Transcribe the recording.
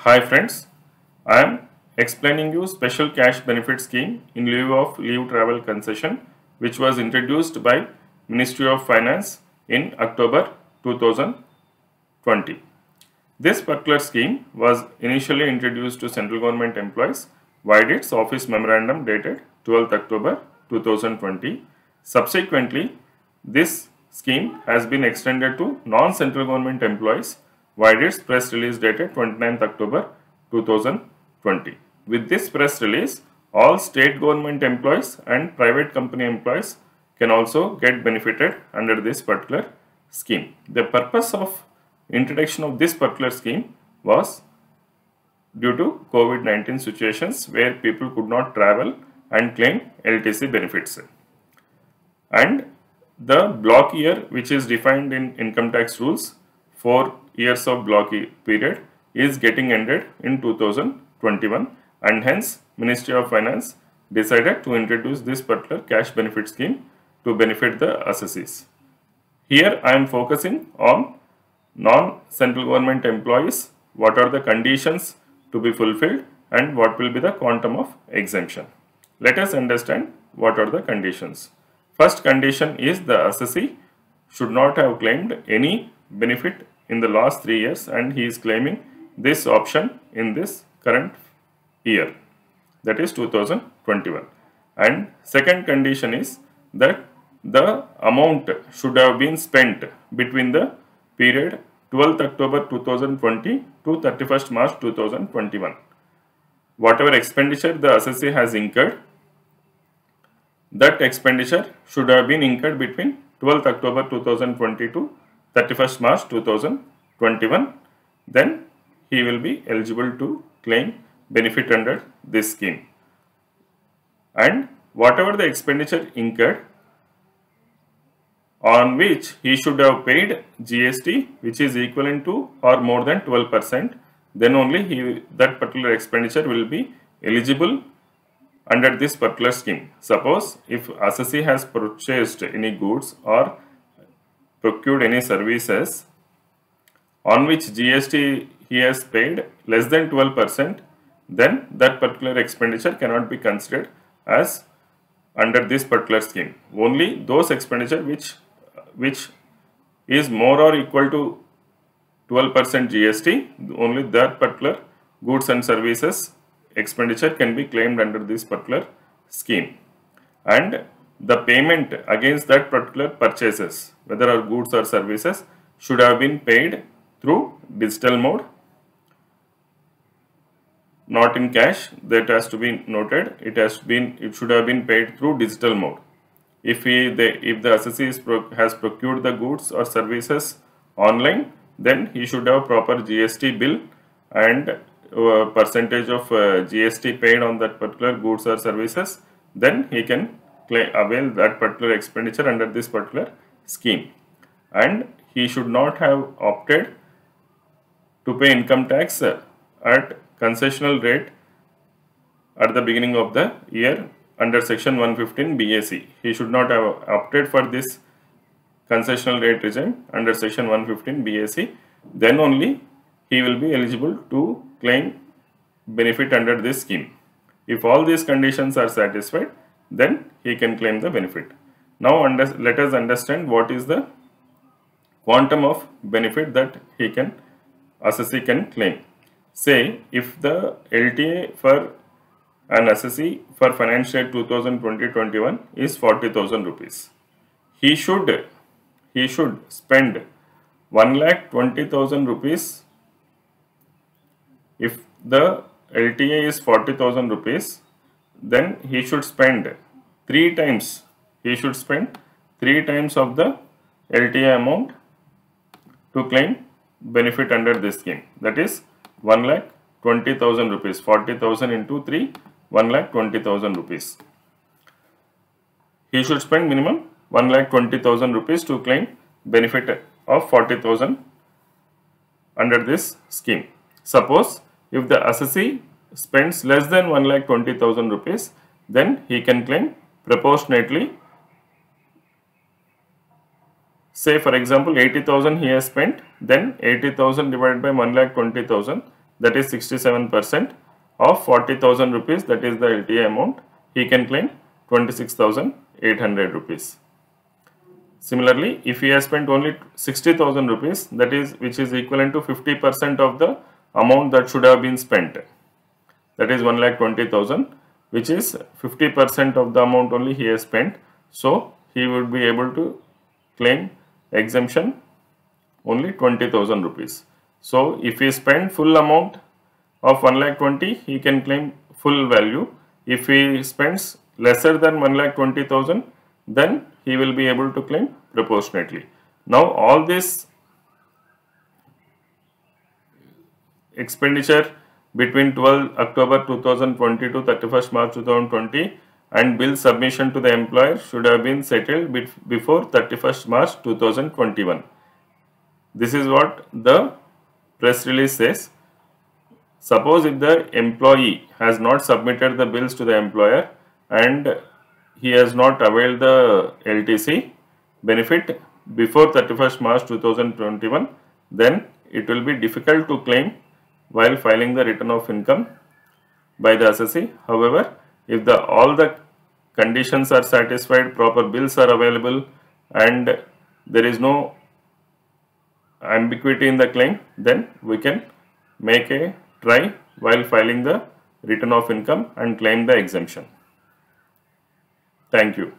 Hi friends, I am explaining you special cash benefit scheme in lieu of leave travel concession which was introduced by Ministry of Finance in October 2020. This particular scheme was initially introduced to central government employees via its office memorandum dated 12th October 2020. Subsequently, this scheme has been extended to non-central government employees via its press release dated 29th October 2020. With this press release, all state government employees and private company employees can also get benefited under this particular scheme. The purpose of introduction of this particular scheme was due to COVID-19 situations where people could not travel and claim LTC benefits. And the block year which is defined in income tax rules, 4 years of block period is getting ended in 2021, and hence Ministry of Finance decided to introduce this particular cash benefit scheme to benefit the assessees. Here I am focusing on non-central government employees, what are the conditions to be fulfilled and what will be the quantum of exemption. Let us understand what are the conditions. First condition is the assessee should not have claimed any benefit in the last 3 years and he is claiming this option in this current year, that is 2021. And second condition is that the amount should have been spent between the period 12th October 2020 to 31st March 2021. Whatever expenditure the assessee has incurred, that expenditure should have been incurred between 12th October 2020 to 31st March 2021. Then he will be eligible to claim benefit under this scheme. And whatever the expenditure incurred, on which he should have paid GST which is equivalent to or more than 12%, then only that particular expenditure will be eligible under this particular scheme. Suppose if assessee has purchased any goods or procured any services on which GST he has paid less than 12%, then that particular expenditure cannot be considered as under this particular scheme. Only those expenditure which is more or equal to 12% GST, only that particular goods and services expenditure can be claimed under this particular scheme. And the payment against that particular purchases, whether are goods or services, should have been paid through digital mode, not in cash. That has to be noted. It should have been paid through digital mode. If the assessee has procured the goods or services online, then he should have proper GST bill and percentage of GST paid on that particular goods or services. Then he can avail that particular expenditure under this particular scheme. And he should not have opted to pay income tax at concessional rate at the beginning of the year under section 115 BAC. He should not have opted for this concessional rate regime under section 115 BAC. Then only he will be eligible to claim benefit under this scheme. If all these conditions are satisfied, then he can claim the benefit. Now let us understand what is the quantum of benefit that assessee can claim. Say if the LTA for an assessee for financial year 2020-21 is 40,000 rupees. He should spend 1,20,000 rupees. If the LTA is 40,000 rupees, then he should spend 3 times. He should spend 3 times of the LTA amount to claim benefit under this scheme. That is 1,20,000 rupees. 40,000 into 3. 1,20,000 rupees. He should spend minimum 1,20,000 rupees to claim benefit of 40,000 under this scheme. Suppose if the assessee spends less than 1,20,000 rupees, then he can claim proportionately. Say for example 80,000 he has spent, then 80,000 divided by 1,20,000, that is 67% of 40,000 rupees, that is the LTA amount, he can claim 26,800 rupees. Similarly, if he has spent only 60,000 rupees, that is which is equivalent to 50% of the amount that should have been spent, that is 1,20,000, which is 50% of the amount only he has spent. So he would be able to claim exemption only 20,000 rupees. So if he spent full amount of 1,20,000, he can claim full value. If he spends lesser than 1,20,000, then he will be able to claim proportionately. Now all this expenditure between 12 October 2020 to 31st March 2020 and bill submission to the employer should have been settled before 31st March 2021. This is what the press release says. Suppose if the employee has not submitted the bills to the employer and he has not availed the LTC benefit before 31st March 2021, then it will be difficult to claim while filing the return of income by the assessee. However, if all the conditions are satisfied, proper bills are available and there is no ambiguity in the claim, then we can make a try while filing the return of income and claim the exemption. Thank you.